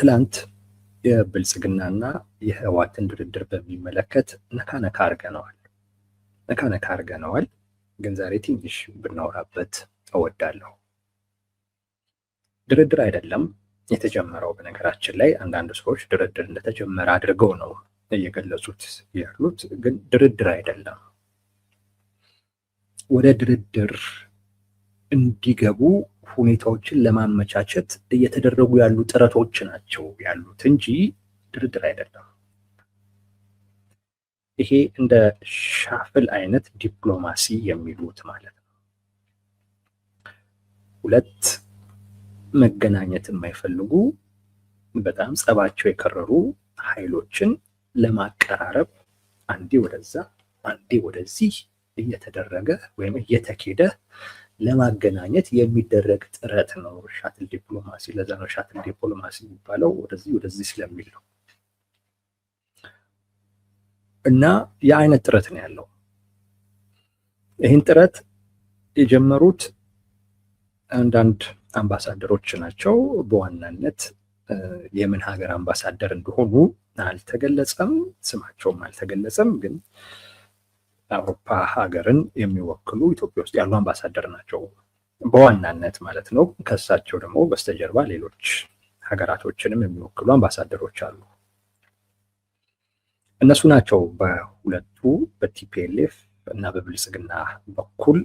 ትላንት የብልጽግናና የህወሓትን ድርድር በሚመለከት ነካ አድርገነዋል። ግን ዛሬ ትንሽ ብናወራበት እወዳለሁ። ድርድር አይደለም የተጀመረው። በነገራችን ላይ አንዳንድ ሰዎች ድርድር እንደተጀመረ አድርገው ነው እየገለጹት ያሉት፣ ግን ድርድር አይደለም። ወደ ድርድር እንዲገቡ ሁኔታዎችን ለማመቻቸት እየተደረጉ ያሉ ጥረቶች ናቸው ያሉት እንጂ ድርድር አይደለም። ይሄ እንደ ሻፍል አይነት ዲፕሎማሲ የሚሉት ማለት ነው። ሁለት መገናኘት የማይፈልጉ በጣም ጸባቸው የከረሩ ኃይሎችን ለማቀራረብ አንዴ ወደዛ አንዴ ወደዚህ እየተደረገ ወይም እየተኬደ ለማገናኘት የሚደረግ ጥረት ነው ሻትል ዲፕሎማሲ። ለዛ ነው ሻትል ዲፕሎማሲ የሚባለው፣ ወደዚህ ስለሚል ነው። እና የአይነት ጥረት ነው ያለው። ይህን ጥረት የጀመሩት አንዳንድ አምባሳደሮች ናቸው። በዋናነት የምን ሀገር አምባሳደር እንደሆኑ አልተገለጸም፣ ስማቸውም አልተገለጸም። ግን አውሮፓ ሀገርን የሚወክሉ ኢትዮጵያ ውስጥ ያሉ አምባሳደር ናቸው በዋናነት ማለት ነው። ከሳቸው ደግሞ በስተጀርባ ሌሎች ሀገራቶችንም የሚወክሉ አምባሳደሮች አሉ። እነሱ ናቸው በሁለቱ በቲፒኤልኤፍ እና በብልጽግና በኩል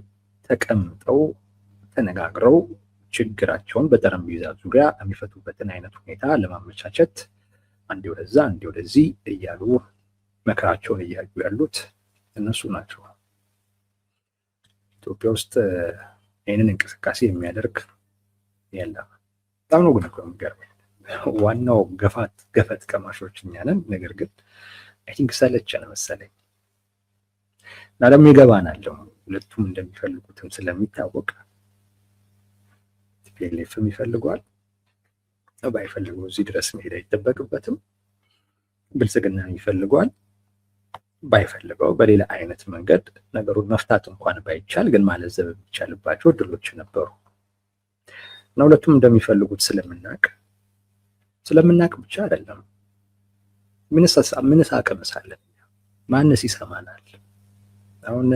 ተቀምጠው ተነጋግረው ችግራቸውን በጠረጴዛ ዙሪያ የሚፈቱበትን አይነት ሁኔታ ለማመቻቸት አንዴ ወደዛ አንዴ ወደዚህ እያሉ መከራቸውን እያዩ ያሉት እነሱ ናቸው። ኢትዮጵያ ውስጥ ይህንን እንቅስቃሴ የሚያደርግ የለም። በጣም ነው ግን እኮ የሚገርመኝ። ዋናው ገፈት ቀማሾች እኛ ነን። ነገር ግን አይ ቲንክ ሰለቸን መሰለኝ እና ደግሞ ይገባናል። ሁለቱም እንደሚፈልጉትም ስለሚታወቅ ቲፒኤልኤፍም ይፈልገዋል፣ ባይፈልገው እዚህ ድረስ መሄድ አይጠበቅበትም። ብልጽግና ይፈልገዋል፣ ባይፈልገው በሌላ አይነት መንገድ ነገሩን መፍታት እንኳን ባይቻል ግን ማለዘብ የሚቻልባቸው እድሎች ነበሩ እና ሁለቱም እንደሚፈልጉት ስለምናቅ ብቻ አይደለም። ምንስ አቅምስ አለን? ማንስ ይሰማናል? አሁን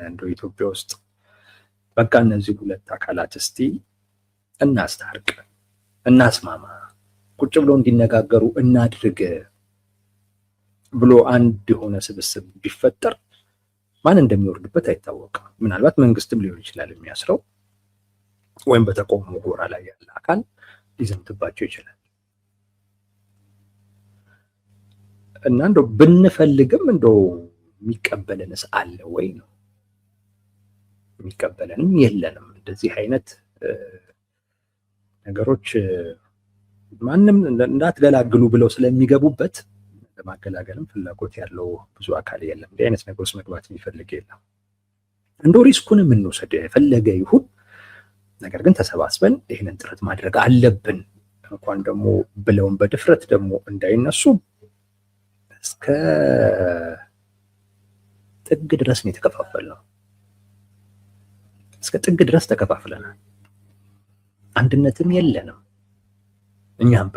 እንደው ኢትዮጵያ ውስጥ በቃ እነዚህ ሁለት አካላት እስቲ እናስታርቅ፣ እናስማማ፣ ቁጭ ብሎ እንዲነጋገሩ እናድርግ ብሎ አንድ የሆነ ስብስብ ቢፈጠር ማን እንደሚወርድበት አይታወቅም። ምናልባት መንግስትም ሊሆን ይችላል የሚያስረው፣ ወይም በተቃውሞ ጎራ ላይ ያለ አካል ሊዘምትባቸው ይችላል። እና እንደው ብንፈልግም እንደው የሚቀበለንስ አለ ወይ ነው? የሚቀበለንም የለንም። እንደዚህ አይነት ነገሮች ማንም እንዳትገላግሉ ብለው ስለሚገቡበት ለማገላገልም ፍላጎት ያለው ብዙ አካል የለም። እንዲህ አይነት ነገር ውስጥ መግባት የሚፈልግ የለም። እንደው ሪስኩንም እንውሰድ የፈለገ ይሁን፣ ነገር ግን ተሰባስበን ይህንን ጥረት ማድረግ አለብን። እንኳን ደግሞ ብለውን በድፍረት ደግሞ እንዳይነሱ እስከ ጥግ ድረስ ነው የተከፋፈልነው። እስከ ጥግ ድረስ ተከፋፍለናል። አንድነትም የለንም። እኛም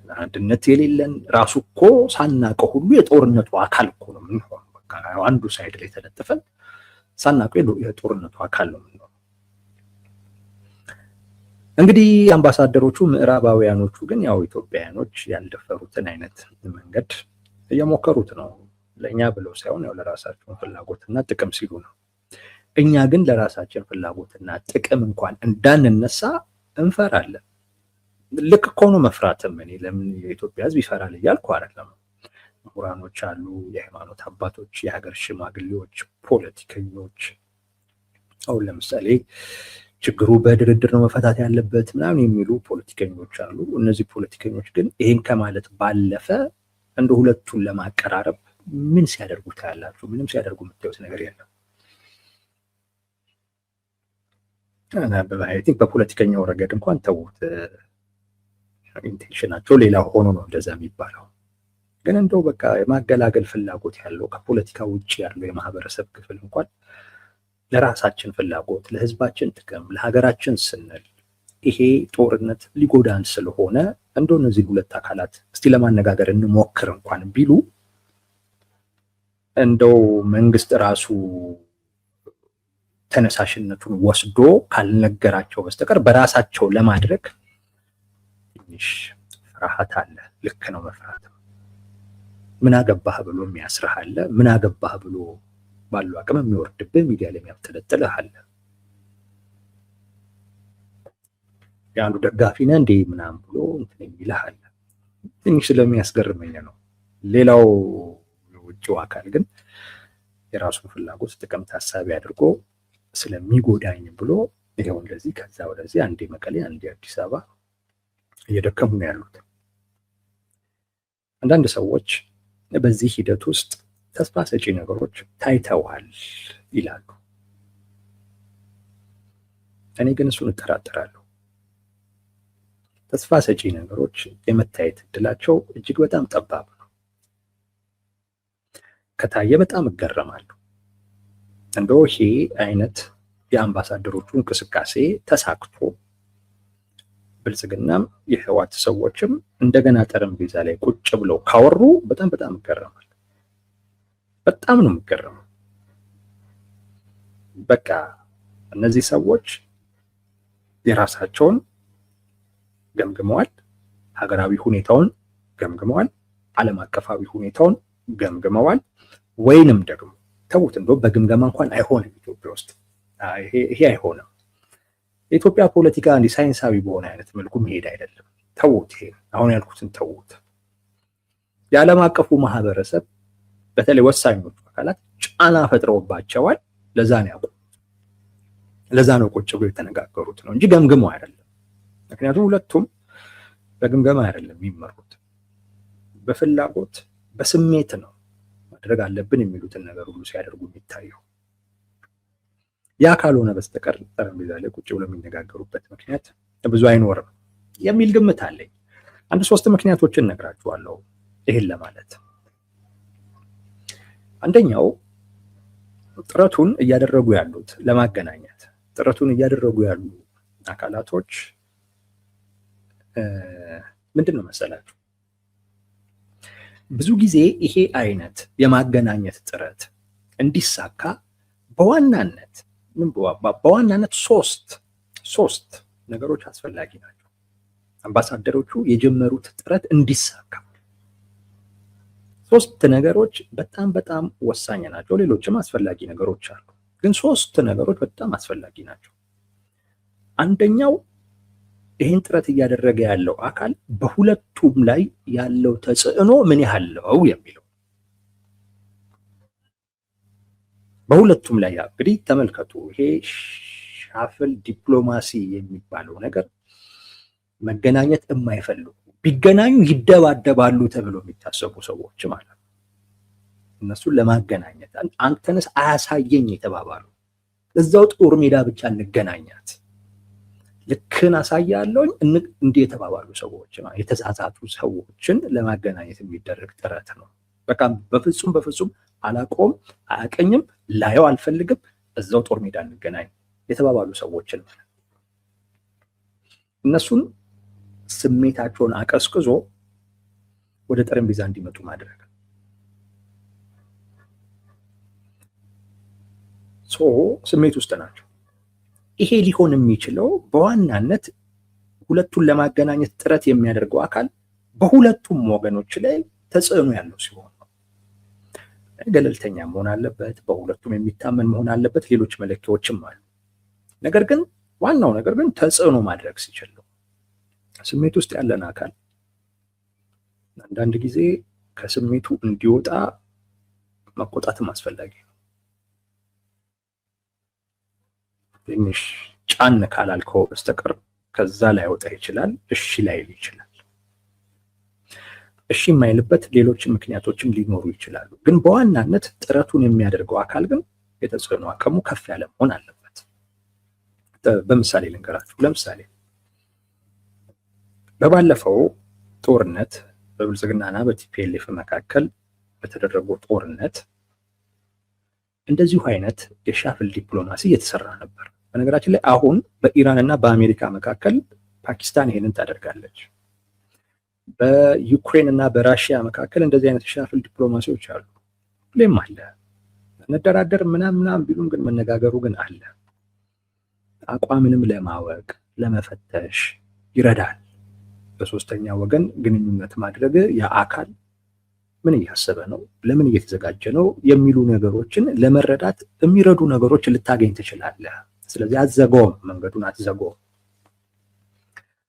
አንድነት የሌለን ራሱ እኮ ሳናቀው ሁሉ የጦርነቱ አካል እኮ ነው የምንሆነው። በቃ አንዱ ሳይድ ላይ ተለጥፈን ሳናቀው የጦርነቱ አካል ነው የምንሆነው። እንግዲህ አምባሳደሮቹ ምዕራባውያኖቹ ግን ያው ኢትዮጵያውያኖች ያልደፈሩትን አይነት መንገድ እየሞከሩት ነው። ለእኛ ብለው ሳይሆን ያው ለራሳቸውን ፍላጎትና ጥቅም ሲሉ ነው። እኛ ግን ለራሳችን ፍላጎትና ጥቅም እንኳን እንዳንነሳ እንፈራለን። ልክ እኮ ነው መፍራትም። እኔ ለምን የኢትዮጵያ ሕዝብ ይፈራል እያልኩ አይደለም። ምሁራኖች አሉ፣ የሃይማኖት አባቶች፣ የሀገር ሽማግሌዎች፣ ፖለቲከኞች። አሁን ለምሳሌ ችግሩ በድርድር ነው መፈታት ያለበት ምናምን የሚሉ ፖለቲከኞች አሉ። እነዚህ ፖለቲከኞች ግን ይህን ከማለት ባለፈ እንደ ሁለቱን ለማቀራረብ ምን ሲያደርጉ ታያላችሁ? ምንም ሲያደርጉ የምታዩት ነገር የለም። በፖለቲከኛው ረገድ እንኳን ተውት፣ ኢንቴንሽናቸው ሌላ ሆኖ ነው እንደዛ የሚባለው። ግን እንደው በቃ የማገላገል ፍላጎት ያለው ከፖለቲካ ውጭ ያለው የማህበረሰብ ክፍል እንኳን ለራሳችን ፍላጎት፣ ለህዝባችን ጥቅም፣ ለሀገራችን ስንል ይሄ ጦርነት ሊጎዳን ስለሆነ እንደው እነዚህ ሁለት አካላት እስቲ ለማነጋገር እንሞክር እንኳን ቢሉ እንደው መንግስት ራሱ ተነሳሽነቱን ወስዶ ካልነገራቸው በስተቀር በራሳቸው ለማድረግ ትንሽ ፍርሃት አለ። ልክ ነው መፍራት። ምን አገባህ ብሎ የሚያስርህ አለ። ምን አገባህ ብሎ ባለው አቅም የሚወርድብህ ሚዲያ ላይ የሚያብጠለጥልህ አለ። ያንዱ ደጋፊ ነህ እንዴ ምናምን ብሎ እንትን የሚልህ አለ። ትንሽ ስለሚያስገርመኝ ነው። ሌላው የውጭው አካል ግን የራሱን ፍላጎት ጥቅም ታሳቢ አድርጎ ስለሚጎዳኝ ብሎ ይሄው እንደዚህ ከዛ ወደዚህ አንዴ መቀሌ አንዴ አዲስ አበባ እየደከሙ ነው ያሉት። አንዳንድ ሰዎች በዚህ ሂደት ውስጥ ተስፋ ሰጪ ነገሮች ታይተዋል ይላሉ። እኔ ግን እሱን እጠራጠራለሁ። ተስፋ ሰጪ ነገሮች የመታየት እድላቸው እጅግ በጣም ጠባብ ነው። ከታየ በጣም እገረማለሁ። እንደው ይሄ አይነት የአምባሳደሮቹ እንቅስቃሴ ተሳክቶ ብልጽግናም የህወሓት ሰዎችም እንደገና ጠረጴዛ ላይ ቁጭ ብለው ካወሩ በጣም እገረማለሁ። በጣም ነው የምገረመው። በቃ እነዚህ ሰዎች የራሳቸውን ገምግመዋል፣ ሀገራዊ ሁኔታውን ገምግመዋል፣ ዓለም አቀፋዊ ሁኔታውን ገምግመዋል። ወይንም ደግሞ ተውት እንደው በግምገማ እንኳን አይሆንም ኢትዮጵያ ውስጥ ይሄ አይሆንም። የኢትዮጵያ ፖለቲካ እንዲህ ሳይንሳዊ በሆነ አይነት መልኩ መሄድ አይደለም። ተውት፣ ይሄ አሁን ያልኩትን ተውት። የዓለም አቀፉ ማህበረሰብ በተለይ ወሳኞቹ አካላት ጫና ፈጥረውባቸዋል። ለዛ ነው ያውቁት፣ ለዛ ነው ቁጭ ብሎ የተነጋገሩት ነው እንጂ ገምግመው አይደለም። ምክንያቱም ሁለቱም በግምገማ አይደለም የሚመሩት፣ በፍላጎት በስሜት ነው ማድረግ አለብን የሚሉትን ነገር ሁሉ ሲያደርጉ የሚታየው። ያ ካልሆነ በስተቀር ጠረጴዛ ላይ ቁጭ ብሎ የሚነጋገሩበት ምክንያት ብዙ አይኖርም የሚል ግምት አለኝ። አንድ 3 ምክንያቶችን እነግራችኋለሁ ይሄን ለማለት። አንደኛው ጥረቱን እያደረጉ ያሉት ለማገናኘት ጥረቱን እያደረጉ ያሉ አካላቶች ምንድን ነው መሰላችሁ? ብዙ ጊዜ ይሄ አይነት የማገናኘት ጥረት እንዲሳካ በዋናነት ሶስት ነገሮች አስፈላጊ ናቸው። አምባሳደሮቹ የጀመሩት ጥረት እንዲሳካ 3 ነገሮች በጣም ወሳኝ ናቸው። ሌሎችም አስፈላጊ ነገሮች አሉ፣ ግን 3 ነገሮች በጣም አስፈላጊ ናቸው። አንደኛው ይህን ጥረት እያደረገ ያለው አካል በሁለቱም ላይ ያለው ተጽዕኖ ምን ያህል ነው የሚለው። በሁለቱም ላይ እንግዲህ ተመልከቱ። ይሄ ሻፍል ዲፕሎማሲ የሚባለው ነገር መገናኘት የማይፈልጉ ቢገናኙ ይደባደባሉ ተብሎ የሚታሰቡ ሰዎች ማለት ነው። እነሱን ለማገናኘት አንተንስ አያሳየኝ የተባባሉ እዛው ጦር ሜዳ ብቻ እንገናኛት ልክን አሳያለሁኝ እንዲህ የተባባሉ ሰዎች የተዛዛቱ ሰዎችን ለማገናኘት የሚደረግ ጥረት ነው። በቃ በፍጹም አላቆም፣ አያቀኝም፣ ላየው አልፈልግም፣ እዛው ጦር ሜዳ እንገናኝ የተባባሉ ሰዎችን እነሱን ስሜታቸውን አቀስቅዞ ወደ ጠረጴዛ እንዲመጡ ማድረግ። ስሜት ውስጥ ናቸው። ይሄ ሊሆን የሚችለው በዋናነት ሁለቱን ለማገናኘት ጥረት የሚያደርገው አካል በሁለቱም ወገኖች ላይ ተጽዕኖ ያለው ሲሆን ነው። ገለልተኛ መሆን አለበት፣ በሁለቱም የሚታመን መሆን አለበት። ሌሎች መለኪያዎችም አሉ። ነገር ግን ዋናው ነገር ግን ተጽዕኖ ማድረግ ሲችል ነው። ስሜት ውስጥ ያለን አካል አንዳንድ ጊዜ ከስሜቱ እንዲወጣ መቆጣትም አስፈላጊ ነው። ትንሽ ጫን ካላልከው በስተቀር ከዛ ላይ ወጣ ይችላል፣ እሺ ላይል ይችላል። እሺ የማይልበት ሌሎች ምክንያቶችም ሊኖሩ ይችላሉ። ግን በዋናነት ጥረቱን የሚያደርገው አካል ግን የተጽዕኖ አቅሙ ከፍ ያለ መሆን አለበት። በምሳሌ ልንገራችሁ። ለምሳሌ በባለፈው ጦርነት በብልጽግናና በቲፒኤልኤፍ መካከል በተደረገው ጦርነት እንደዚሁ አይነት የሻፍል ዲፕሎማሲ እየተሰራ ነበር። በነገራችን ላይ አሁን በኢራን እና በአሜሪካ መካከል ፓኪስታን ይሄንን ታደርጋለች። በዩክሬን እና በራሽያ መካከል እንደዚህ አይነት ሻፍል ዲፕሎማሲዎች አሉ። ሁሌም አለ። እንደራደር ምናምን ቢሉም ግን መነጋገሩ ግን አለ። አቋምንም ለማወቅ ለመፈተሽ ይረዳል። በሶስተኛ ወገን ግንኙነት ማድረግ የአካል ምን እያሰበ ነው፣ ለምን እየተዘጋጀ ነው የሚሉ ነገሮችን ለመረዳት የሚረዱ ነገሮች ልታገኝ ትችላለህ። ስለዚህ አትዘጋውም፣ መንገዱን አትዘጋውም።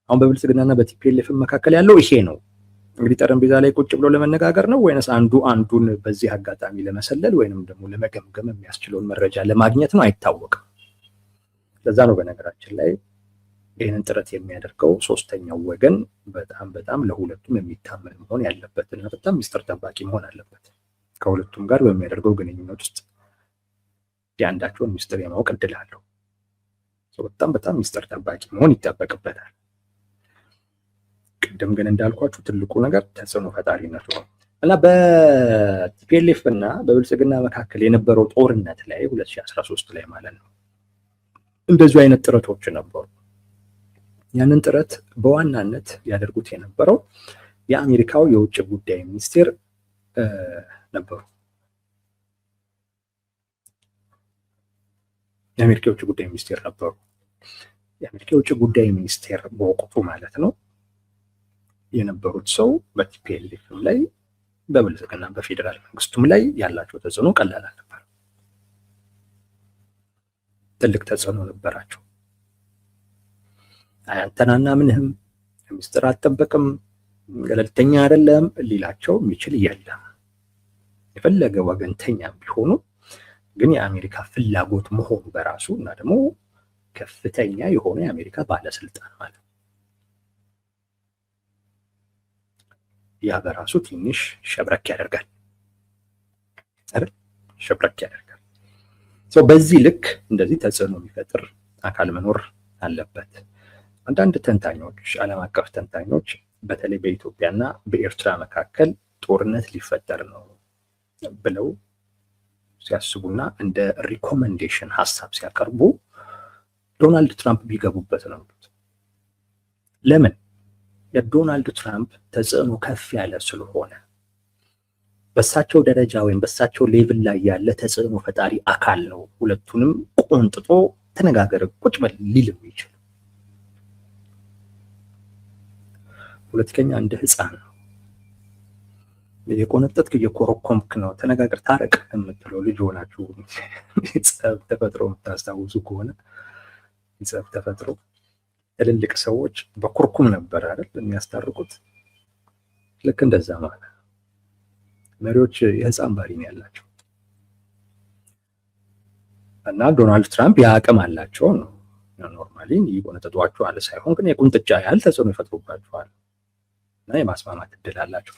አሁን በብልጽግናና በቲፒኤልኤፍ መካከል ያለው ይሄ ነው። እንግዲህ ጠረጴዛ ላይ ቁጭ ብሎ ለመነጋገር ነው ወይንስ አንዱ አንዱን በዚህ አጋጣሚ ለመሰለል ወይንም ደግሞ ለመገምገም የሚያስችለውን መረጃ ለማግኘት ነው? አይታወቅም። ለዛ ነው በነገራችን ላይ ይህንን ጥረት የሚያደርገው ሶስተኛው ወገን በጣም በጣም ለሁለቱም የሚታመን መሆን ያለበት እና በጣም ሚስጥር ጠባቂ መሆን አለበት። ከሁለቱም ጋር በሚያደርገው ግንኙነት ውስጥ የአንዳቸውን ሚስጥር የማወቅ እድል አለው። በጣም በጣም ሚስጥር ጠባቂ መሆን ይጠበቅበታል። ቅድም ግን እንዳልኳችሁ ትልቁ ነገር ተጽዕኖ ፈጣሪነቱ ነው እና በቲፒኤልኤፍ እና በብልጽግና መካከል የነበረው ጦርነት ላይ 2013 ላይ ማለት ነው እንደዚሁ አይነት ጥረቶች ነበሩ። ያንን ጥረት በዋናነት ያደርጉት የነበረው የአሜሪካው የውጭ ጉዳይ ሚኒስቴር ነበሩ። የአሜሪካ የውጭ ጉዳይ ሚኒስቴር ነበሩ። የአሜሪካ የውጭ ጉዳይ ሚኒስቴር በወቅቱ ማለት ነው የነበሩት ሰው በቲፒኤልኤፍም ላይ በብልጽግና በፌዴራል መንግስቱም ላይ ያላቸው ተጽዕኖ ቀላል አልነበር። ትልቅ ተጽዕኖ ነበራቸው። አንተናና ምንህም ሚስጥር አትጠበቅም፣ ገለልተኛ አይደለም ሊላቸው የሚችል የለም። የፈለገ ወገንተኛ ቢሆኑ ግን የአሜሪካ ፍላጎት መሆኑ በራሱ እና ደግሞ ከፍተኛ የሆነ የአሜሪካ ባለስልጣን ማለት ያ በራሱ ትንሽ ሸብረክ ያደርጋል አይደል? ሸብረክ ያደርጋል። በዚህ ልክ እንደዚህ ተጽዕኖ የሚፈጥር አካል መኖር አለበት። አንዳንድ ተንታኞች፣ ዓለም አቀፍ ተንታኞች በተለይ በኢትዮጵያና በኤርትራ መካከል ጦርነት ሊፈጠር ነው ብለው ሲያስቡና እንደ ሪኮመንዴሽን ሀሳብ ሲያቀርቡ ዶናልድ ትራምፕ ቢገቡበት ነው። ለምን? የዶናልድ ትራምፕ ተጽዕኖ ከፍ ያለ ስለሆነ በሳቸው ደረጃ ወይም በሳቸው ሌቭል ላይ ያለ ተጽዕኖ ፈጣሪ አካል ነው። ሁለቱንም ቆንጥጦ ተነጋገር ቁጭ በል ሊልም ይችላል። ፖለቲከኛ እንደ ህፃን ነው። የቆነጠጥክ እየኮረኮምክ ነው ተነጋገር ታረቅ የምትለው ልጅ ሆናችሁ ጸብ ተፈጥሮ የምታስታውሱ ከሆነ ጸብ ተፈጥሮ ትልልቅ ሰዎች በኩርኩም ነበር አይደል የሚያስታርቁት። ልክ እንደዛ ማለት መሪዎች የህፃን ባህሪ ነው ያላቸው እና ዶናልድ ትራምፕ የአቅም አላቸው ነው። ኖርማሊ ይቆነጥጧቸዋል ሳይሆን ግን የቁንጥጫ ያህል ተጽዕኖ ይፈጥሩባቸዋል እና የማስማማት እድል አላቸው።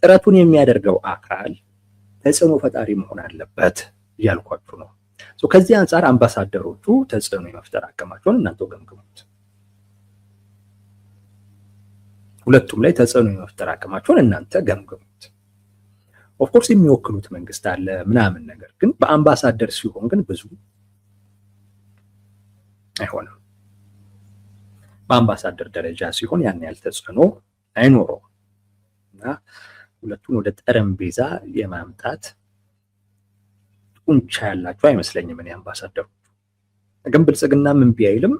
ጥረቱን የሚያደርገው አካል ተጽዕኖ ፈጣሪ መሆን አለበት እያልኳችሁ ነው። ከዚህ አንጻር አምባሳደሮቹ ተጽዕኖ የመፍጠር አቅማቸውን እናንተ ገምግሙት። ሁለቱም ላይ ተጽዕኖ የመፍጠር አቅማቸውን እናንተ ገምግሙት። ኦፍኮርስ የሚወክሉት መንግስት አለ ምናምን፣ ነገር ግን በአምባሳደር ሲሆን ግን ብዙ አይሆንም። በአምባሳደር ደረጃ ሲሆን ያን ያህል ተጽዕኖ አይኖረውም እና ሁለቱን ወደ ጠረጴዛ የማምጣት ጡንቻ ያላቸው አይመስለኝም እኔ አምባሳደሩ። ግን ብልጽግናም እምቢ አይልም፣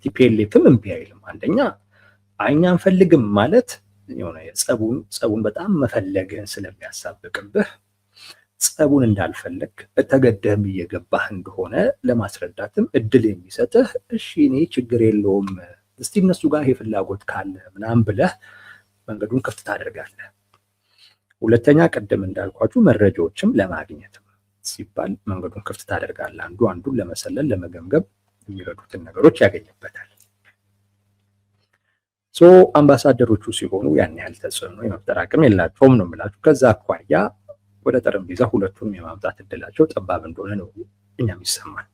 ቲፒኤልኤፍም እምቢ አይልም። አንደኛ እኛ አንፈልግም ማለት የሆነ ጸቡን በጣም መፈለግህን ስለሚያሳብቅብህ ጸቡን እንዳልፈለግ ተገደህም እየገባህ እንደሆነ ለማስረዳትም እድል የሚሰጥህ እሺ እኔ ችግር የለውም እስቲ እነሱ ጋር ይሄ ፍላጎት ካለ ምናምን ብለህ መንገዱን ክፍት ታደርጋለህ። ሁለተኛ ቅድም እንዳልኳችሁ መረጃዎችም ለማግኘት ሲባል መንገዱን ክፍት ታደርጋለህ። አንዱ አንዱን ለመሰለል ለመገምገም የሚረዱትን ነገሮች ያገኝበታል። አምባሳደሮቹ ሲሆኑ ያን ያህል ተጽዕኖ የመፍጠር አቅም የላቸውም ነው የምላችሁ። ከዛ አኳያ ወደ ጠረጴዛ ሁለቱንም የማምጣት እድላቸው ጠባብ እንደሆነ ነው እኛም ይሰማል።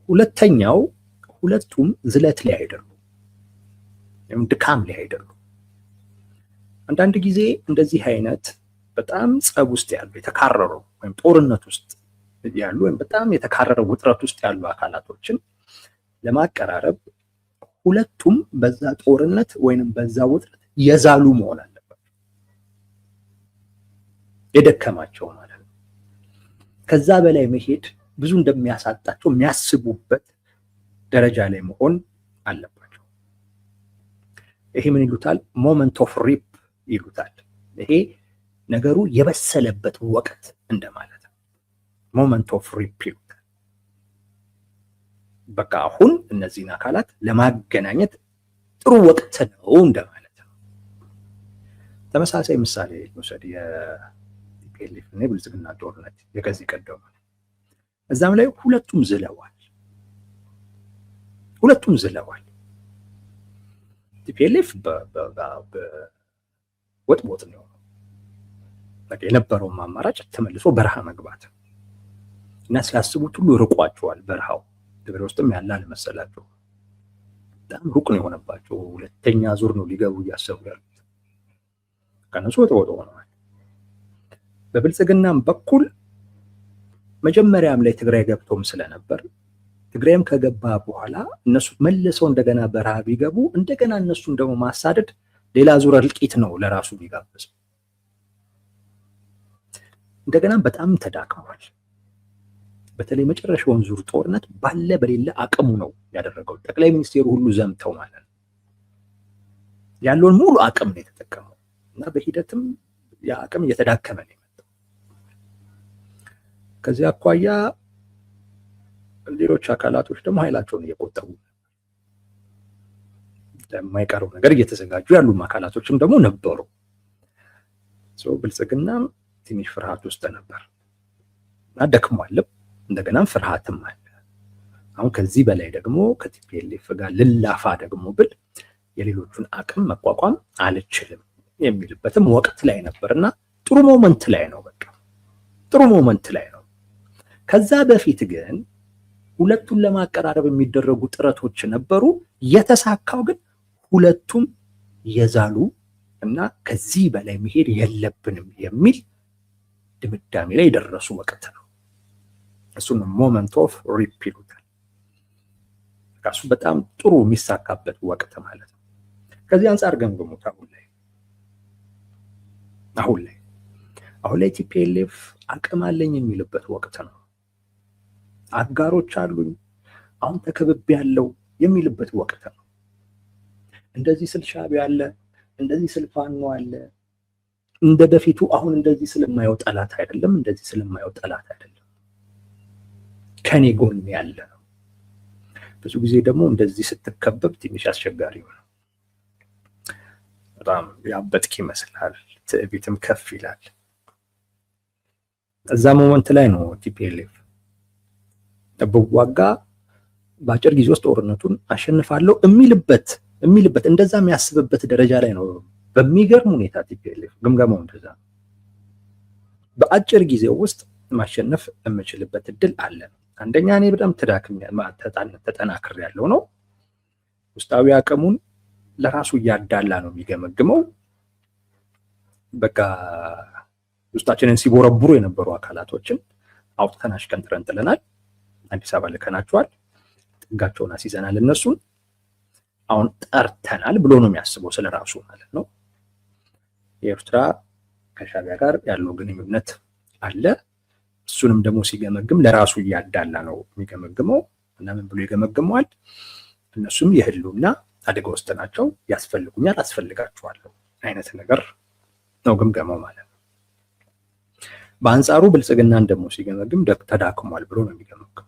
ሁለተኛው ሁለቱም ዝለት ላይ አይደሉም ወይም ድካም ላይ አይደሉም። አንዳንድ ጊዜ እንደዚህ አይነት በጣም ጸብ ውስጥ ያሉ የተካረሩ ወይም ጦርነት ውስጥ ያሉ ወይም በጣም የተካረረ ውጥረት ውስጥ ያሉ አካላቶችን ለማቀራረብ ሁለቱም በዛ ጦርነት ወይንም በዛ ውጥረት የዛሉ መሆን አለባቸው፣ የደከማቸው ማለት ነው። ከዛ በላይ መሄድ ብዙ እንደሚያሳጣቸው የሚያስቡበት ደረጃ ላይ መሆን አለባቸው። ይሄ ምን ይሉታል? ሞመንት ኦፍ ሪፕ ይሉታል። ይሄ ነገሩ የበሰለበት ወቅት እንደማለት ነው። ሞመንት ኦፍ ሪፕ ይሉታል። በቃ አሁን እነዚህን አካላት ለማገናኘት ጥሩ ወቅት ነው እንደማለት ነው። ተመሳሳይ ምሳሌ ውሰድ፣ የቲፒኤልኤፍ እና የብልጽግና ጦርነት የከዚህ ቀደሙ። እዛም ላይ ሁለቱም ዝለዋል። ቲፒኤልኤፍ ወጥቦጥ ነው የነበረውም አማራጭ ተመልሶ በረሃ መግባት እና ሲያስቡት ሁሉ ርቋቸዋል። በረሃው ትግራይ ውስጥም ያለ አልመሰላቸው፣ በጣም ሩቅ ነው የሆነባቸው። ሁለተኛ ዙር ነው ሊገቡ እያሰቡ ያሉት። ከነሱ ወጥቦጥ ሆነዋል። በብልጽግናም በኩል መጀመሪያም ላይ ትግራይ ገብቶም ስለነበር ትግራይም ከገባ በኋላ እነሱ መልሰው እንደገና በረሃ ቢገቡ እንደገና እነሱን ደግሞ ማሳደድ ሌላ ዙር እልቂት ነው ለራሱ ቢጋብዝ። እንደገና በጣም ተዳክሟል። በተለይ መጨረሻውን ዙር ጦርነት ባለ በሌለ አቅሙ ነው ያደረገው። ጠቅላይ ሚኒስቴሩ ሁሉ ዘምተው ማለት ነው ያለውን ሙሉ አቅም ነው የተጠቀመው እና በሂደትም ያ አቅም እየተዳከመ ነው የመጣው። ከዚህ አኳያ ሌሎች አካላቶች ደግሞ ኃይላቸውን እየቆጠቡ ለማይቀረው ነገር እየተዘጋጁ ያሉ አካላቶችም ደግሞ ነበሩ። ብልጽግናም ትንሽ ፍርሃት ውስጥ ነበር እና ደክሟልም፣ እንደገናም ፍርሃትም አለ። አሁን ከዚህ በላይ ደግሞ ከቲፒኤልኤፍ ጋር ልላፋ ደግሞ ብል የሌሎቹን አቅም መቋቋም አልችልም የሚልበትም ወቅት ላይ ነበርና ጥሩ ሞመንት ላይ ነው። በቃ ጥሩ ሞመንት ላይ ነው። ከዛ በፊት ግን ሁለቱን ለማቀራረብ የሚደረጉ ጥረቶች ነበሩ። የተሳካው ግን ሁለቱም የዛሉ እና ከዚህ በላይ መሄድ የለብንም የሚል ድምዳሜ ላይ የደረሱ ወቅት ነው። እሱን ሞመንት ኦፍ ሪፕ ይሉታል። እሱ በጣም ጥሩ የሚሳካበት ወቅት ማለት ነው። ከዚህ አንጻር ገምግሙት። አሁን ላይ ቲፒኤልኤፍ አቅም አለኝ የሚልበት ወቅት ነው። አጋሮች አሉኝ፣ አሁን ተከብቤ ያለው የሚልበት ወቅት ነው። እንደዚህ ስል ሻዕቢያ አለ፣ እንደዚህ ስል ፋኖ አለ፣ እንደ በፊቱ አሁን እንደዚህ ስለማየው ጠላት አይደለም፣ እንደዚህ ስለማየው ጠላት አይደለም፣ ከኔ ጎን ያለ ነው። ብዙ ጊዜ ደግሞ እንደዚህ ስትከበብ ትንሽ አስቸጋሪ ነው። በጣም ያበጥክ ይመስላል፣ ትዕቢትም ከፍ ይላል። እዛ ሞመንት ላይ ነው ቲፒኤልኤፍ በዋጋ በአጭር ጊዜ ውስጥ ጦርነቱን አሸንፋለሁ የሚልበት እንደዛ የሚያስብበት ደረጃ ላይ ነው። በሚገርም ሁኔታ ቲፒኤልኤፍ ግምገማው እንደዛ ነው። በአጭር ጊዜ ውስጥ ማሸነፍ የምችልበት እድል አለ። አንደኛ እኔ በጣም ተጠናክር ያለው ነው። ውስጣዊ አቅሙን ለራሱ እያዳላ ነው የሚገመግመው። በቃ ውስጣችንን ሲቦረቡሩ የነበሩ አካላቶችን አውጥተን አሽቀንጥረን ጥለናል። አዲስ አበባ ልከናቸዋል፣ ጥጋቸውን አስይዘናል፣ እነሱን አሁን ጠርተናል ብሎ ነው የሚያስበው ስለራሱ ማለት ነው። የኤርትራ ከሻዕቢያ ጋር ያለው ግንኙነት አለ። እሱንም ደግሞ ሲገመግም ለራሱ እያዳላ ነው የሚገመግመው እና ምን ብሎ ይገመግመዋል? እነሱም የህልውና አደጋ ውስጥ ናቸው፣ ያስፈልጉኛል፣ አስፈልጋቸዋለሁ አይነት ነገር ነው ግምገማው ማለት ነው። በአንጻሩ ብልጽግናን ደግሞ ሲገመግም ተዳክሟል ብሎ ነው የሚገመግመው።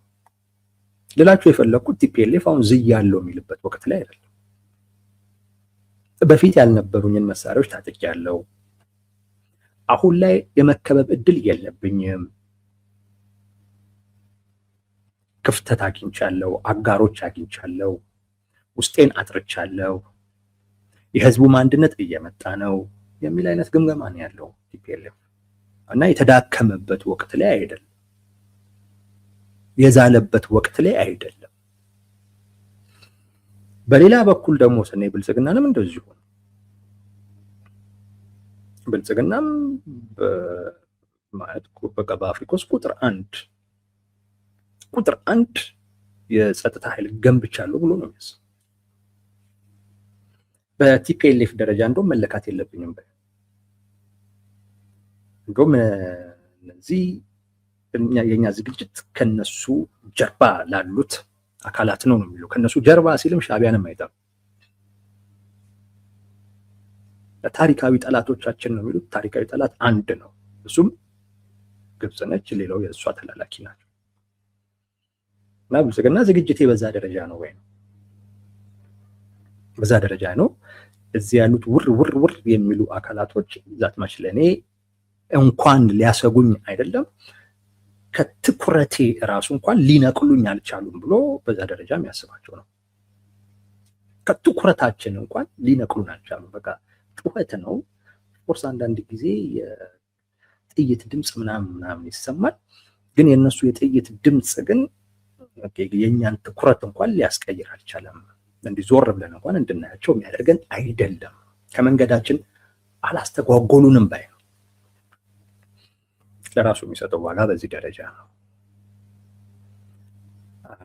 ልላችሁ የፈለኩት ቲፒኤልኤፍ አሁን ዝያለው የሚልበት ወቅት ላይ አይደለም። በፊት ያልነበሩኝን መሳሪያዎች ታጥቄያለሁ፣ አሁን ላይ የመከበብ እድል የለብኝም፣ ክፍተት አግኝቻለሁ፣ አጋሮች አግኝቻለሁ፣ ውስጤን አጥርቻለሁ፣ የህዝቡም አንድነት እየመጣ ነው የሚል አይነት ግምገማ ነው ያለው ቲፒኤልኤፍ እና የተዳከመበት ወቅት ላይ አይደለም፣ የዛለበት ወቅት ላይ አይደለም። በሌላ በኩል ደግሞ ስናይ ብልጽግናንም እንደዚሁ ብልጽግናም ማለት በአፍሪካ ውስጥ ቁጥር 1 ቁጥር 1 የጸጥታ ኃይል ገንብቻለሁ ብሎ ነው የሚያስበው። በቲፒኤልኤፍ ደረጃ እንደውም መለካት የለብኝም እንደውም እነዚህ የኛ ዝግጅት ከነሱ ጀርባ ላሉት አካላት ነው የሚለው። ከነሱ ጀርባ ሲልም ሻዕቢያንም አይጠሩ። ታሪካዊ ጠላቶቻችን ነው የሚሉት። ታሪካዊ ጠላት አንድ ነው፣ እሱም ግብጽ ነች። ሌላው የእሷ ተላላኪ ናቸው። እና ብልጽግና ዝግጅቴ በዛ ደረጃ ነው ወይ ነው በዛ ደረጃ ነው። እዚህ ያሉት ውር የሚሉ አካላቶች ዛት ማች ለኔ እንኳን ሊያሰጉኝ አይደለም ከትኩረቴ ራሱ እንኳን ሊነቅሉኝ አልቻሉም ብሎ በዛ ደረጃ የሚያስባቸው ነው። ከትኩረታችን እንኳን ሊነቅሉን አልቻሉም። በቃ ጩኸት ነው። ፎርስ አንዳንድ ጊዜ የጥይት ድምፅ ምናምን ይሰማል። ግን የነሱ የጥይት ድምፅ ግን የኛን ትኩረት እንኳን ሊያስቀይር አልቻለም። እንዲህ ዞር ብለን እንኳን እንድናያቸው የሚያደርገን አይደለም። ከመንገዳችን አላስተጓጎሉንም ባይ ነው። ለራሱ የሚሰጠው ዋጋ በዚህ ደረጃ ነው።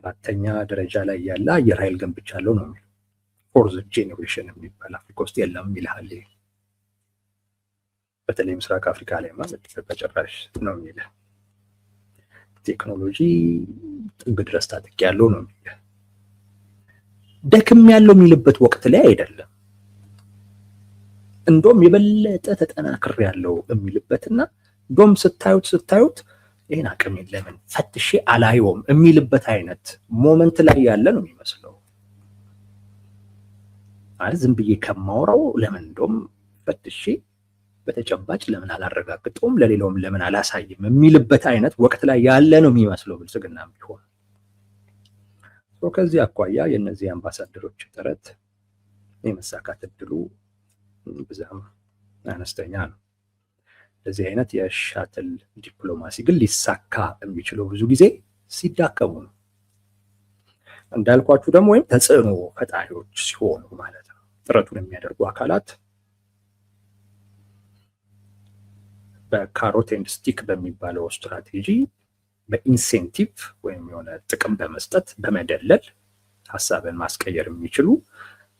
4ኛ ደረጃ ላይ ያለ አየር ኃይል ገንብቻለሁ ነው የሚለው። ፎርዝ ጄኔሬሽን የሚባል አፍሪካ ውስጥ የለም ይልሃል። በተለይ ምስራቅ አፍሪካ ላይ ማለት በጭራሽ ነው የሚለው። ቴክኖሎጂ ጥግ ድረስ ታጥቄያለሁ ነው የሚለው። ደክም ያለው የሚልበት ወቅት ላይ አይደለም። እንደውም የበለጠ ተጠናክር ያለው የሚልበትና እንደውም ስታዩት ይሄን አቅም ለምን ፈትሼ አላየውም የሚልበት አይነት ሞመንት ላይ ያለ ነው የሚመስለው። ማለት ዝም ብዬ ከማወራው ለምን እንደውም ፈትሼ በተጨባጭ ለምን አላረጋግጠውም፣ ለሌላውም ለምን አላሳይም የሚልበት አይነት ወቅት ላይ ያለ ነው የሚመስለው ብልጽግናም ቢሆን። ከዚህ አኳያ የእነዚህ አምባሳደሮች ጥረት የመሳካት እድሉ ብዛም አነስተኛ ነው። እንደዚህ አይነት የሻትል ዲፕሎማሲ ግን ሊሳካ የሚችለው ብዙ ጊዜ ሲዳከሙ ነው። እንዳልኳችሁ ደግሞ ወይም ተጽዕኖ ፈጣሪዎች ሲሆኑ ማለት ነው። ጥረቱን የሚያደርጉ አካላት በካሮት ኤንድ ስቲክ በሚባለው ስትራቴጂ በኢንሴንቲቭ ወይም የሆነ ጥቅም በመስጠት በመደለል ሀሳብን ማስቀየር የሚችሉ፣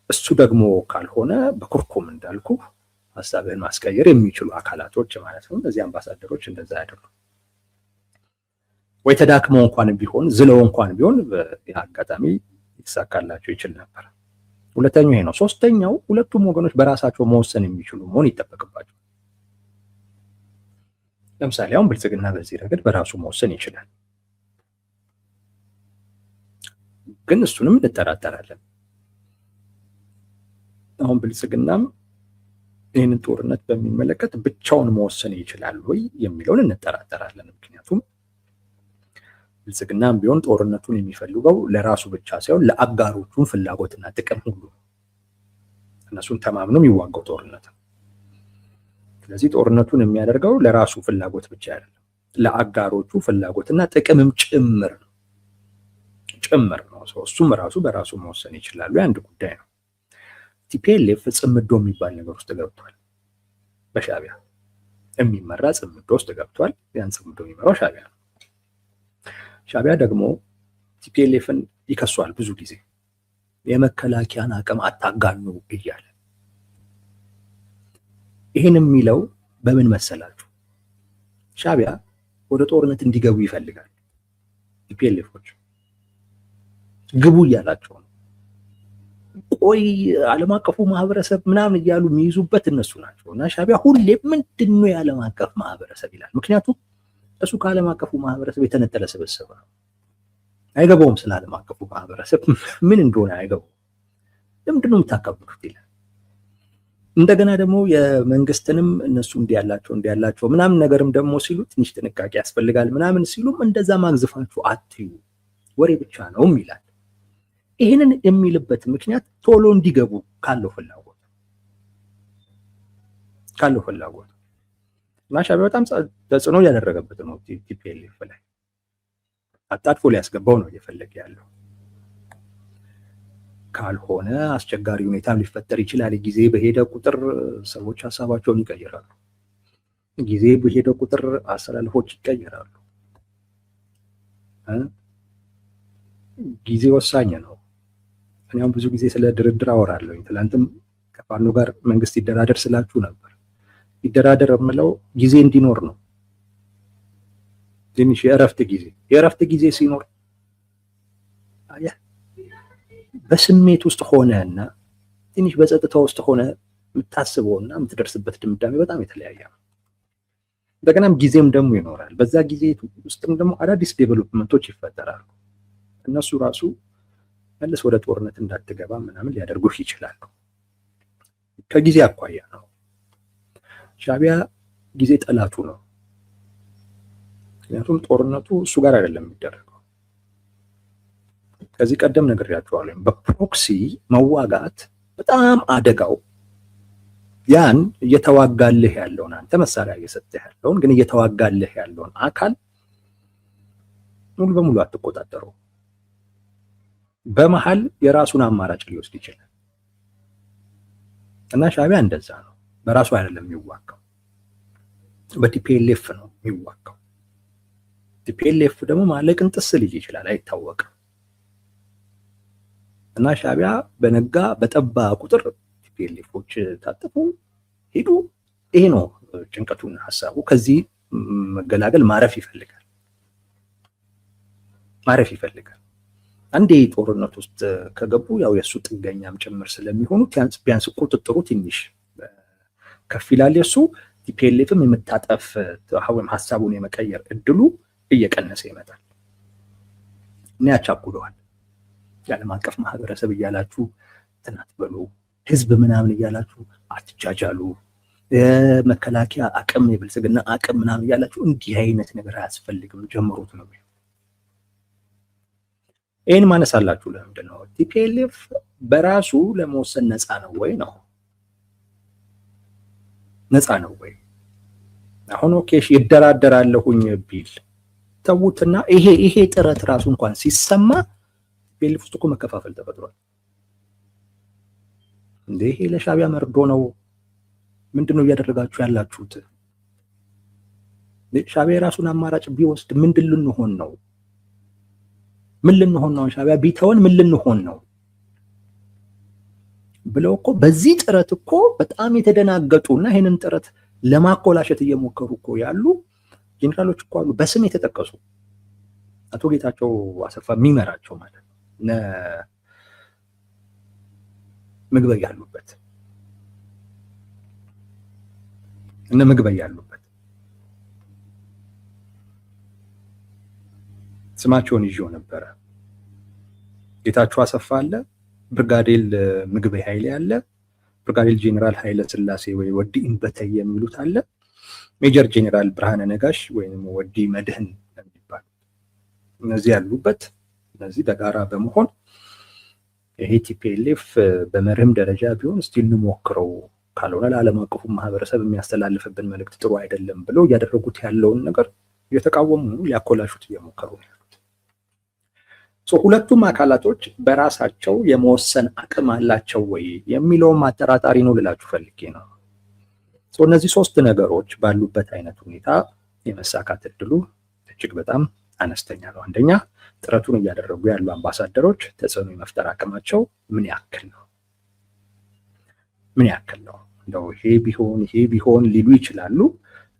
እሱ ደግሞ ካልሆነ በኩርኩም እንዳልኩ ሀሳብን ማስቀየር የሚችሉ አካላቶች ማለት ነው። እነዚህ አምባሳደሮች እንደዛ ያደርጉ ወይ ተዳክመው እንኳን ቢሆን ዝለው እንኳን ቢሆን በአጋጣሚ ይሳካላቸው ይችል ነበር። ሁለተኛው ይሄ ነው። ሶስተኛው ሁለቱም ወገኖች በራሳቸው መወሰን የሚችሉ መሆን ይጠበቅባቸው። ለምሳሌ አሁን ብልጽግና በዚህ ረገድ በራሱ መወሰን ይችላል፣ ግን እሱንም እንጠራጠራለን። አሁን ብልጽግናም ይህንን ጦርነት በሚመለከት ብቻውን መወሰን ይችላል ወይ የሚለውን እንጠራጠራለን። ምክንያቱም ብልጽግናም ቢሆን ጦርነቱን የሚፈልገው ለራሱ ብቻ ሳይሆን ለአጋሮቹን ፍላጎትና ጥቅም ሁሉ እነሱን ተማምኖ የሚዋጋው ጦርነት ነው። ስለዚህ ጦርነቱን የሚያደርገው ለራሱ ፍላጎት ብቻ አይደለም፣ ለአጋሮቹ ፍላጎትና ጥቅምም ጭምር ነው። እሱም ራሱ በራሱ መወሰን ይችላሉ። የአንድ ጉዳይ ነው። ቲፒኤልኤፍ ጽምዶ የሚባል ነገር ውስጥ ገብቷል። በሻዕቢያ የሚመራ ጽምዶ ውስጥ ገብቷል። ያን ጽምዶ የሚመራው ሻዕቢያ ነው። ሻዕቢያ ደግሞ ቲፒኤልኤፍን ይከሷል ብዙ ጊዜ የመከላከያን አቅም አታጋኑ እያለ። ይህን የሚለው በምን መሰላችሁ? ሻዕቢያ ወደ ጦርነት እንዲገቡ ይፈልጋል። ቲፒኤልኤፎች ግቡ እያላቸው ነው። ቆይ ዓለም አቀፉ ማህበረሰብ ምናምን እያሉ የሚይዙበት እነሱ ናቸው። እና ሻዕቢያ ሁሌ ምንድነው የዓለም አቀፍ ማህበረሰብ ይላል። ምክንያቱም እሱ ከዓለም አቀፉ ማህበረሰብ የተነጠለ ስብስብ ነው። አይገባውም። ስለ ዓለም አቀፉ ማህበረሰብ ምን እንደሆነ አይገባውም። ለምንድነው የምታከብሩት ይላል። እንደገና ደግሞ የመንግስትንም እነሱ እንዲያላቸው ምናምን ነገርም ደግሞ ሲሉ ትንሽ ጥንቃቄ ያስፈልጋል ምናምን ሲሉም እንደዛ ማግዝፋችሁ አትዩ፣ ወሬ ብቻ ነውም ይላል። ይህንን የሚልበት ምክንያት ቶሎ እንዲገቡ ካለው ፍላጎት እና ሻዕቢያ በጣም ተጽዕኖ እያደረገበት ነው። ቲፒኤልኤፍ ላይ አጣጥፎ ሊያስገባው ነው እየፈለገ ያለው። ካልሆነ አስቸጋሪ ሁኔታ ሊፈጠር ይችላል። ጊዜ በሄደ ቁጥር ሰዎች ሀሳባቸውን ይቀይራሉ። ጊዜ በሄደ ቁጥር አሰላልፎች ይቀየራሉ። ጊዜ ወሳኝ ነው። እኔም ብዙ ጊዜ ስለ ድርድር አወራለሁኝ። ትላንትም ከፋኖ ጋር መንግስት ይደራደር ስላችሁ ነበር። ይደራደር የምለው ጊዜ እንዲኖር ነው። ትንሽ የእረፍት ጊዜ ሲኖር በስሜት ውስጥ ሆነና ትንሽ በጸጥታ ውስጥ ሆነ የምታስበውና የምትደርስበት ድምዳሜ በጣም የተለያየ ነው። እንደገናም ጊዜም ደግሞ ይኖራል። በዛ ጊዜ ውስጥም ደግሞ አዳዲስ ዴቨሎፕመንቶች ይፈጠራሉ። እነሱ ራሱ መልስ ወደ ጦርነት እንዳትገባ ምናምን ሊያደርጉህ ይችላሉ። ከጊዜ አኳያ ነው። ሻዕቢያ ጊዜ ጠላቱ ነው። ምክንያቱም ጦርነቱ እሱ ጋር አይደለም የሚደረገው። ከዚህ ቀደም ነግሬያቸዋለሁ። በፕሮክሲ መዋጋት በጣም አደጋው ያን እየተዋጋልህ ያለውን አንተ መሳሪያ እየሰጠህ ያለውን ግን እየተዋጋልህ ያለውን አካል ሙሉ በሙሉ አትቆጣጠረው። በመሃል የራሱን አማራጭ ሊወስድ ይችላል እና ሻዕቢያ እንደዛ ነው። በራሱ አይደለም የሚዋጋው፣ በቲፒኤልኤፍ ነው የሚዋጋው። ቲፒኤልኤፍ ደግሞ ማለቅን ጥስ ልጅ ይችላል፣ አይታወቅም። እና ሻዕቢያ በነጋ በጠባ ቁጥር ቲፒኤልኤፎች ታጠፉ ሄዱ። ይሄ ነው ጭንቀቱና ሀሳቡ። ከዚህ መገላገል ማረፍ ይፈልጋል። አንዴ ጦርነት ውስጥ ከገቡ ያው የእሱ ጥገኛም ጭምር ስለሚሆኑ ቢያንስ ቁጥጥሩ ትንሽ ከፍ ይላል። የእሱ ቲፒኤልኤፍም የመታጠፍ ወይም ሀሳቡን የመቀየር እድሉ እየቀነሰ ይመጣል እና ያቻኩለዋል። የዓለም አቀፍ ማህበረሰብ እያላችሁ ትናትበሉ፣ ህዝብ ምናምን እያላችሁ አትጃጃሉ፣ የመከላከያ አቅም የብልጽግና አቅም ምናምን እያላችሁ እንዲህ አይነት ነገር አያስፈልግም፣ ጀምሩት ነው። ይህን ማነሳላችሁ ለምንድን ነው? ቲፒኤልኤፍ በራሱ ለመወሰን ነፃ ነው ወይ ነው? ነፃ ነው ወይ? አሁን ኦኬ ይደራደራለሁኝ ቢል ተዉትና ይሄ ጥረት ራሱ እንኳን ሲሰማ ቲፒኤልኤፍ ውስጥ እኮ መከፋፈል ተፈጥሯል። እንዴ ይሄ ለሻዕቢያ መርዶ ነው? ምንድነው እያደረጋችሁ ያላችሁት? ሻዕቢያ የራሱን አማራጭ ቢወስድ ምንድን ልንሆን ነው? ምን ልንሆን ነው? ሻዕቢያ ቢተውን ምን ልንሆን ነው ብለው እኮ በዚህ ጥረት እኮ በጣም የተደናገጡና ይሄንን ጥረት ለማኮላሸት እየሞከሩ እኮ ያሉ ጄኔራሎች እኮ አሉ፣ በስም የተጠቀሱ አቶ ጌታቸው አሰፋ የሚመራቸው ማለት ነው። ምግበይ ያሉበት ስማቸውን ይዤው ነበረ። ጌታቸው አሰፋ አለ፣ ብርጋዴር ምግበይ ኃይሌ አለ፣ ብርጋዴር ጄኔራል ኃይለ ስላሴ ወይ ወዲ እንበተይ የሚሉት አለ፣ ሜጀር ጄኔራል ብርሃነ ነጋሽ ወይም ወዲ መድህን የሚባል እነዚህ ያሉበት፣ እነዚህ በጋራ በመሆን ይሄ ቲፒኤልኤፍ በመርህም ደረጃ ቢሆን እስቲ እንሞክረው፣ ካልሆነ ለዓለም አቀፉ ማህበረሰብ የሚያስተላልፍብን መልእክት ጥሩ አይደለም ብለው እያደረጉት ያለውን ነገር እየተቃወሙ ሊያኮላሹት እየሞከሩ ነው ያሉት። ሁለቱም አካላቶች በራሳቸው የመወሰን አቅም አላቸው ወይ የሚለውም አጠራጣሪ ነው ልላችሁ ፈልጌ ነው። እነዚህ ሶስት ነገሮች ባሉበት አይነት ሁኔታ የመሳካት እድሉ እጅግ በጣም አነስተኛ ነው። አንደኛ ጥረቱን እያደረጉ ያሉ አምባሳደሮች ተጽዕኖ የመፍጠር አቅማቸው ምን ያክል ነው? እንደው ይሄ ቢሆን ሊሉ ይችላሉ።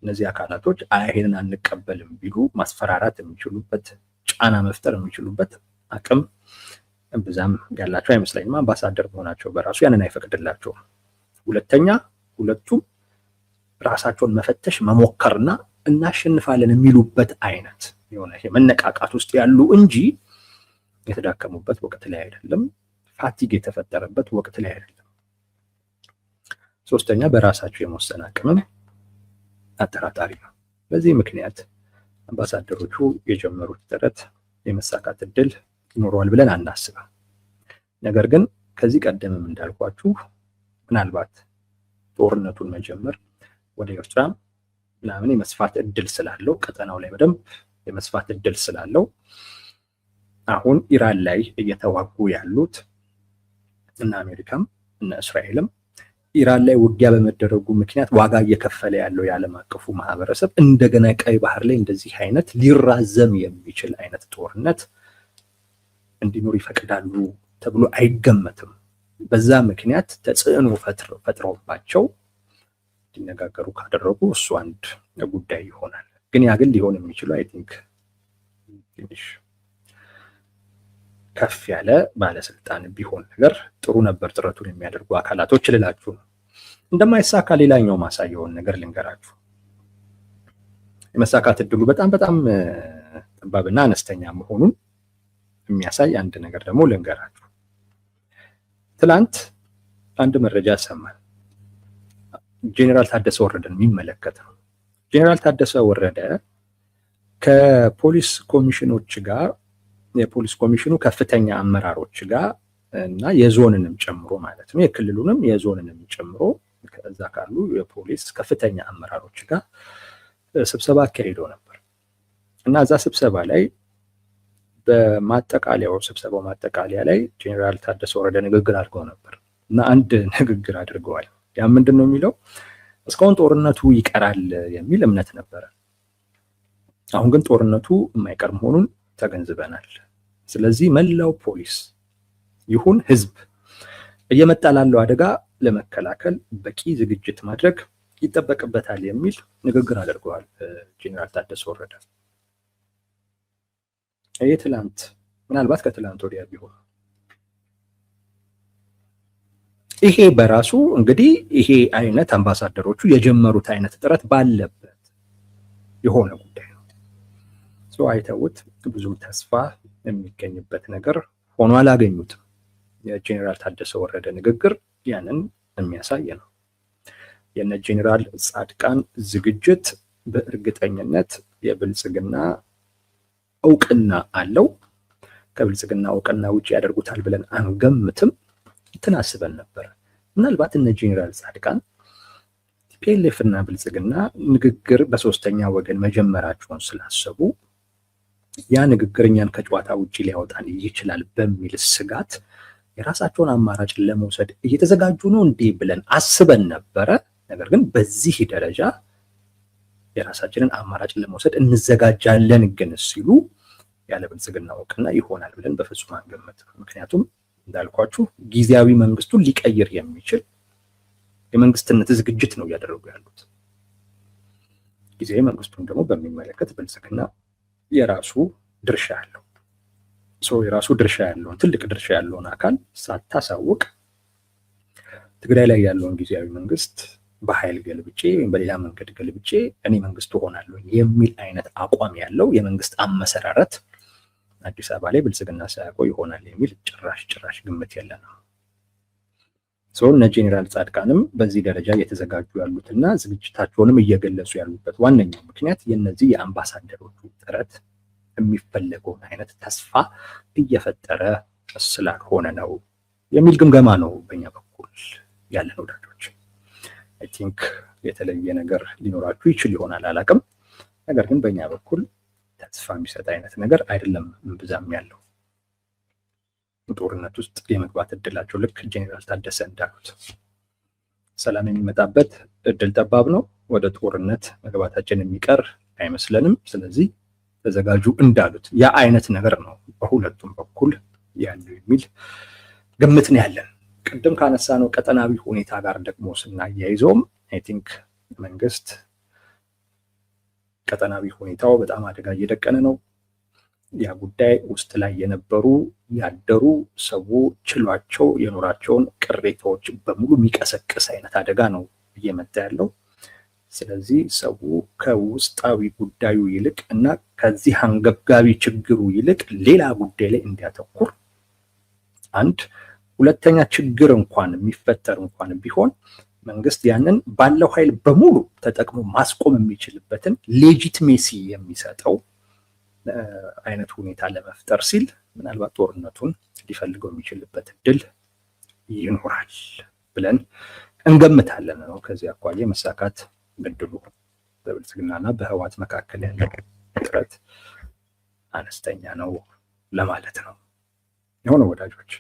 እነዚህ አካላቶች ይሄንን አንቀበልም ቢሉ ማስፈራራት የሚችሉበት፣ ጫና መፍጠር የሚችሉበት አቅም ብዛም ያላቸው አይመስለኝም። አምባሳደር መሆናቸው በራሱ ያንን አይፈቅድላቸውም። ሁለተኛ ሁለቱም ራሳቸውን መፈተሽ መሞከርና እናሸንፋለን የሚሉበት አይነት የሆነ መነቃቃት ውስጥ ያሉ እንጂ የተዳከሙበት ወቅት ላይ አይደለም። ፋቲግ የተፈጠረበት ወቅት ላይ አይደለም። ሶስተኛ በራሳቸው የመወሰን አቅምም አጠራጣሪ ነው። በዚህ ምክንያት አምባሳደሮቹ የጀመሩት ጥረት የመሳካት እድል ይኖረዋል ብለን አናስብም። ነገር ግን ከዚህ ቀደምም እንዳልኳችሁ ምናልባት ጦርነቱን መጀመር ወደ ኤርትራ ምናምን የመስፋት እድል ስላለው፣ ቀጠናው ላይ በደንብ የመስፋት እድል ስላለው አሁን ኢራን ላይ እየተዋጉ ያሉት እና አሜሪካም እና እስራኤልም ኢራን ላይ ውጊያ በመደረጉ ምክንያት ዋጋ እየከፈለ ያለው የዓለም አቀፉ ማህበረሰብ እንደገና ቀይ ባህር ላይ እንደዚህ አይነት ሊራዘም የሚችል አይነት ጦርነት እንዲኖር ይፈቅዳሉ ተብሎ አይገመትም። በዛ ምክንያት ተጽዕኖ ፈጥረውባቸው እንዲነጋገሩ ካደረጉ እሱ አንድ ጉዳይ ይሆናል። ግን ያ ግን ሊሆን የሚችለው አይ ቲንክ ትንሽ ከፍ ያለ ባለስልጣን ቢሆን ነገር ጥሩ ነበር። ጥረቱን የሚያደርጉ አካላቶች ልላችሁ ነው። እንደማይሳካ ሌላኛው ማሳየውን ነገር ልንገራችሁ። የመሳካት እድሉ በጣም ጠባብና አነስተኛ መሆኑን የሚያሳይ አንድ ነገር ደግሞ ልንገራችሁ። ትላንት አንድ መረጃ ሰማን። ጄኔራል ታደሰ ወረደን የሚመለከት ነው። ጄኔራል ታደሰ ወረደ ከፖሊስ ኮሚሽኖች ጋር የፖሊስ ኮሚሽኑ ከፍተኛ አመራሮች ጋር እና የዞንንም ጨምሮ ማለት ነው የክልሉንም የዞንንም ጨምሮ ከዛ ካሉ የፖሊስ ከፍተኛ አመራሮች ጋር ስብሰባ አካሂዶ ነበር እና እዛ ስብሰባ ላይ ስብሰባው ማጠቃለያ ላይ ጄኔራል ታደሰ ወረደ ንግግር አድርገው ነበር እና አንድ ንግግር አድርገዋል። ያ ምንድን ነው የሚለው? እስካሁን ጦርነቱ ይቀራል የሚል እምነት ነበረ። አሁን ግን ጦርነቱ የማይቀር መሆኑን ተገንዝበናል። ስለዚህ መላው ፖሊስ ይሁን ህዝብ እየመጣ ላለው አደጋ ለመከላከል በቂ ዝግጅት ማድረግ ይጠበቅበታል የሚል ንግግር አድርገዋል ጄኔራል ታደሰ ወረደ። ይህ ትላንት ምናልባት ከትላንት ወዲያ ቢሆን ይሄ በራሱ እንግዲህ ይሄ አይነት አምባሳደሮቹ የጀመሩት አይነት ጥረት ባለበት የሆነ ጉዳይ ነው። አይተውት ብዙም ተስፋ የሚገኝበት ነገር ሆኖ አላገኙትም። የጄኔራል ታደሰ ወረደ ንግግር ያንን የሚያሳይ ነው። የነ ጄኔራል ጻድቃን ዝግጅት በእርግጠኝነት የብልጽግና እውቅና አለው። ከብልጽግና እውቅና ውጭ ያደርጉታል ብለን አንገምትም። ትናስበን ነበር። ምናልባት እነ ጄኔራል ጻድቃን ቲፒኤልኤፍ እና ብልጽግና ንግግር በሶስተኛ ወገን መጀመራቸውን ስላሰቡ ያ ንግግር እኛን ከጨዋታ ውጭ ሊያወጣን ይችላል በሚል ስጋት የራሳቸውን አማራጭ ለመውሰድ እየተዘጋጁ ነው እንዴ ብለን አስበን ነበረ። ነገር ግን በዚህ ደረጃ የራሳችንን አማራጭ ለመውሰድ እንዘጋጃለን ግን ሲሉ ያለ ብልጽግና እውቅና ይሆናል ብለን በፍጹም አንገምትም። ምክንያቱም እንዳልኳችሁ ጊዜያዊ መንግስቱን ሊቀይር የሚችል የመንግስትነት ዝግጅት ነው እያደረጉ ያሉት። ጊዜያዊ መንግስቱን ደግሞ በሚመለከት ብልጽግና የራሱ ድርሻ አለው። የራሱ ድርሻ ያለውን ትልቅ ድርሻ ያለውን አካል ሳታሳውቅ ትግራይ ላይ ያለውን ጊዜያዊ መንግስት በኃይል ገልብጬ ወይም በሌላ መንገድ ገልብጬ እኔ መንግስት ሆናለሁ የሚል አይነት አቋም ያለው የመንግስት አመሰራረት አዲስ አበባ ላይ ብልጽግና ሳያውቀው ይሆናል የሚል ጭራሽ ግምት የለንም። እነ ጄኔራል ጻድቃንም በዚህ ደረጃ እየተዘጋጁ ያሉትና ዝግጅታቸውንም እየገለጹ ያሉበት ዋነኛው ምክንያት የነዚህ የአምባሳደሮቹ ጥረት የሚፈለገውን አይነት ተስፋ እየፈጠረ ስላልሆነ ነው የሚል ግምገማ ነው በእኛ በኩል ያለን ወዳጆች። አይ ቲንክ የተለየ ነገር ሊኖራችሁ ይችል ይሆናል አላውቅም። ነገር ግን በእኛ በኩል ተስፋ የሚሰጥ አይነት ነገር አይደለም ብዛም ያለው። ጦርነት ውስጥ የመግባት እድላቸው ልክ ጄኔራል ታደሰ እንዳሉት ሰላም የሚመጣበት እድል ጠባብ ነው። ወደ ጦርነት መግባታችን የሚቀር አይመስለንም። ስለዚህ ተዘጋጁ እንዳሉት ያ አይነት ነገር ነው በሁለቱም በኩል ያለው የሚል ግምት ነው ያለን። ቅድም ካነሳነው ቀጠናዊ ሁኔታ ጋር ደግሞ ስናያይዘውም አይ ቲንክ መንግስት ቀጠናዊ ሁኔታው በጣም አደጋ እየደቀነ ነው። ያ ጉዳይ ውስጥ ላይ የነበሩ ያደሩ ሰው ችሏቸው የኖራቸውን ቅሬታዎች በሙሉ የሚቀሰቅስ አይነት አደጋ ነው እየመጣ ያለው። ስለዚህ ሰው ከውስጣዊ ጉዳዩ ይልቅ እና ከዚህ አንገብጋቢ ችግሩ ይልቅ ሌላ ጉዳይ ላይ እንዲያተኩር አንድ ሁለተኛ ችግር እንኳን የሚፈጠር እንኳን ቢሆን መንግስት ያንን ባለው ኃይል በሙሉ ተጠቅሞ ማስቆም የሚችልበትን ሌጂቲሜሲ የሚሰጠው አይነት ሁኔታ ለመፍጠር ሲል ምናልባት ጦርነቱን ሊፈልገው የሚችልበት እድል ይኖራል ብለን እንገምታለን ነው። ከዚህ አኳያ መሳካት እድሉ በብልጽግናና በህወሓት መካከል ያለው ጥረት አነስተኛ ነው ለማለት ነው። የሆነ ወዳጆች